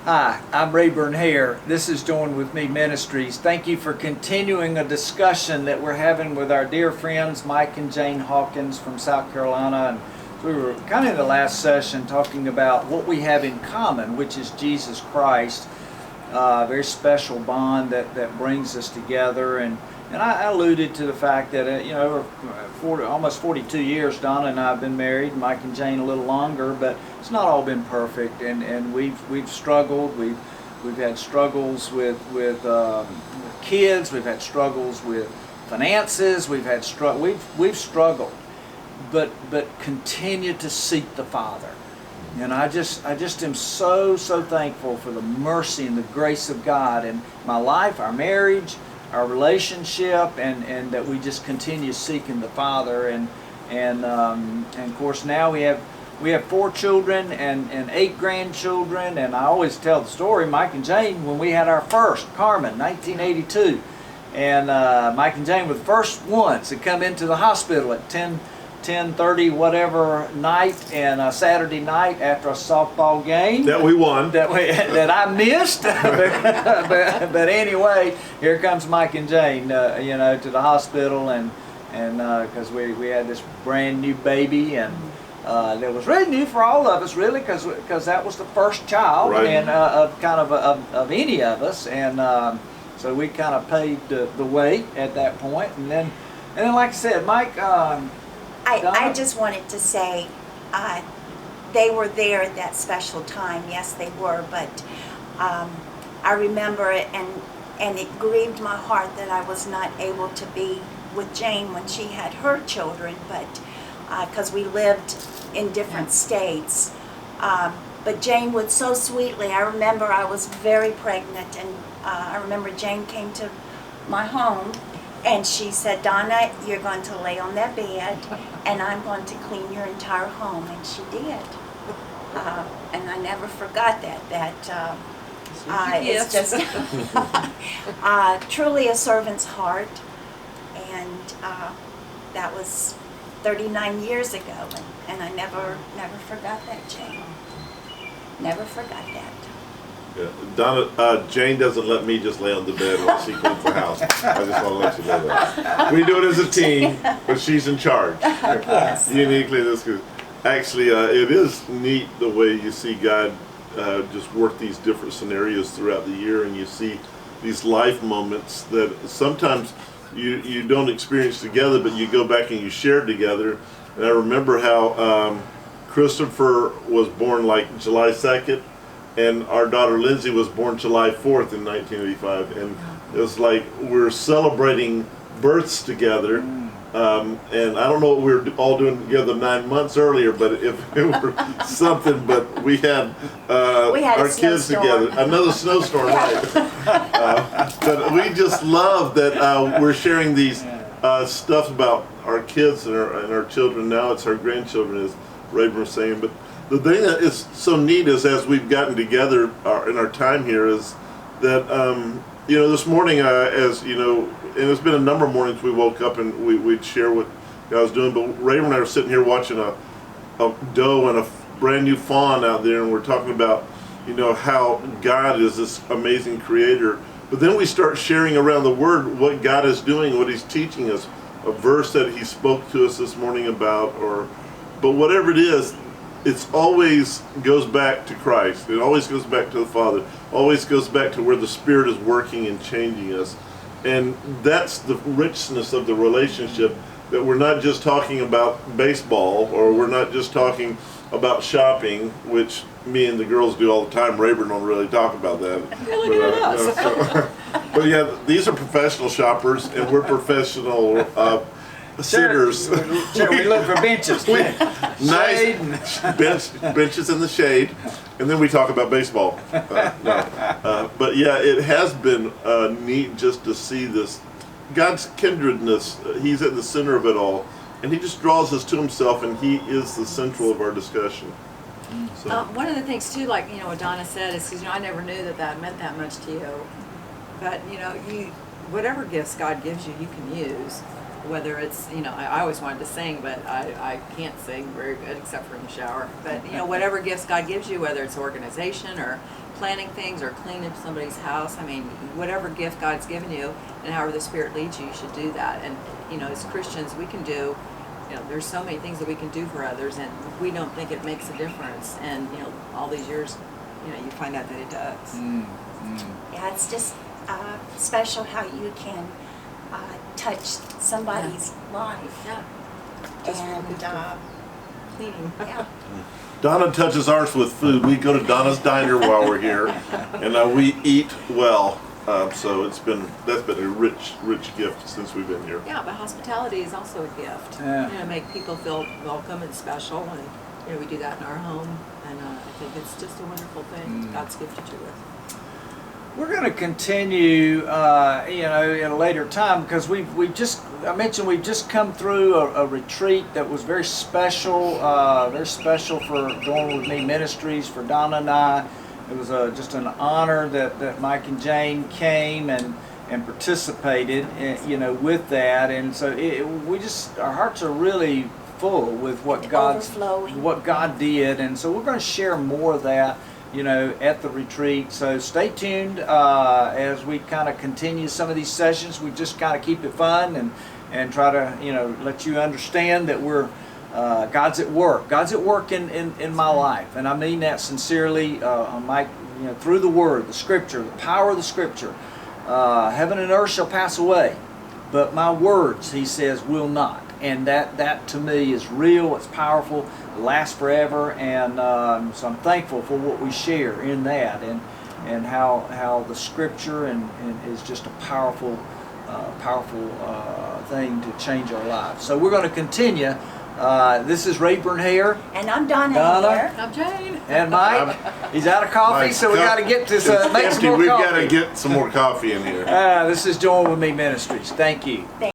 Hi, I'm Rayburn Hare. This is Join With Me Ministries. Thank you for continuing a discussion that we're having with our dear friends Mike and Jane Hawkins from South Carolina. And we were kind of in the last session talking about what we have in common, which is Jesus Christ. A very special bond that brings us together. And I alluded to the fact that, almost 42 years, Donna and I have been married, Mike and Jane a little longer, but it's not all been perfect, and we've struggled. We've had struggles with kids. We've had struggles with finances. We've struggled, but continue to seek the Father. And I just am so thankful for the mercy and the grace of God in my life, our marriage, our relationship, and that we just continue seeking the Father. And of course now we have 4 children and 8 grandchildren. And I always tell the story, Mike and Jane, when we had our first, Carmen, 1982, and Mike and Jane were the first ones to come into the hospital at 10:30 whatever night, and a Saturday night after a softball game that we won, that I missed. but anyway, here comes Mike and Jane, to the hospital, and because we had this brand new baby, and that was really new for all of us, really, because that was the first child, right, and of any of us, and so we kind of paved the way at that point, and then like I said, Mike. I just wanted to say, they were there at that special time. Yes, they were, but I remember it, and it grieved my heart that I was not able to be with Jane when she had her children, but because we lived in different states. But Jane would so sweetly, I remember I was very pregnant, and I remember Jane came to my home, and she said, "Donna, you're going to lay on that bed, and I'm going to clean your entire home," and she did. And I never forgot that. It's just truly a servant's heart, and that was 39 years ago, and I never forgot that, Jane. Never forgot that. Yeah. Donna, Jane doesn't let me just lay on the bed while she cleans the house. I just want to let you know that. We do it as a team, but she's in charge. Yes. Uniquely this good. Actually, it is neat the way you see God just work these different scenarios throughout the year, and you see these life moments that sometimes you don't experience together, but you go back and you share together. And I remember how Christopher was born like July 2nd, and our daughter Lindsay was born July 4th in 1985, and it was like we're celebrating births together. And I don't know what we were all doing together 9 months earlier, but if it were something, but we had our kids together. Another snowstorm, right? But we just love that we're sharing these stuff about our kids and our children. Now it's our grandchildren, as Rayburn was saying. But the thing that is so neat is, as we've gotten together in our time here, is that this morning, as you know, and it's been a number of mornings we woke up and we'd share what God was doing. But Rayburn and I were sitting here watching a doe and a brand new fawn out there, and we're talking about how God is this amazing creator. But then we start sharing around the Word what God is doing, what He's teaching us, a verse that He spoke to us this morning about, but whatever it is. It always goes back to Christ. It always goes back to the Father. Always goes back to where the Spirit is working and changing us. And that's the richness of the relationship, that we're not just talking about baseball, or we're not just talking about shopping, which me and the girls do all the time. Rayburn don't really talk about that. Really good at us. But yeah, these are professional shoppers, and we're professional sitters. Sure, we look for benches. Nice benches in the shade, and then we talk about baseball. But yeah, it has been neat just to see this God's kindredness. He's at the center of it all, and He just draws us to Himself, and He is the central of our discussion. So. One of the things too, like what Donna said, is because I never knew that meant that much to you. But whatever gifts God gives you, you can use. Whether it's, I always wanted to sing, but I can't sing very good except for in the shower. But, whatever gifts God gives you, whether it's organization or planning things or cleaning somebody's house. I mean, whatever gift God's given you and however the Spirit leads you, you should do that. And, you know, as Christians, we can do, you know, there's so many things that we can do for others, and we don't think it makes a difference. And, you know, all these years, you know, you find out that it does. Yeah, it's just special how you can touch somebody's life. Yeah. Just And cleaning. yeah. Donna touches ours with food. We go to Donna's Diner while we're here, and we eat well. So that's been a rich gift since we've been here. Yeah, but hospitality is also a gift. Yeah. You know, make people feel welcome and special, and you know, we do that in our home, and I think it's just a wonderful thing God's gifted you with. We're going to continue, you know, at a later time because I mentioned we've just come through a retreat that was very special for Going With Me Ministries, for Donna and I. It was just an honor that Mike and Jane came and participated, you know, with that. And so our hearts are really full with what Overflowing. what God did. And so we're going to share more of that, you know, at the retreat. So stay tuned as we kind of continue some of these sessions. We just kind of keep it fun and try to, you know, let you understand that we're God's at work. God's at work in my life, and I mean that sincerely. Mike, you know, through the Word, the Scripture, the power of the Scripture. Heaven and earth shall pass away, but my words, he says, will not. And that to me is real. It's powerful. It lasts forever. And so I'm thankful for what we share in that, and how the Scripture and is just a powerful thing to change our lives. So we're going to continue. This is Rayburn Hare. And I'm Donna Donna. here. I'm Jane. And Mike, he's out of coffee, Mike's so we got to get this, it's make empty. some more We've coffee. got to get some more coffee in here. This is Join With Me Ministries. Thank you.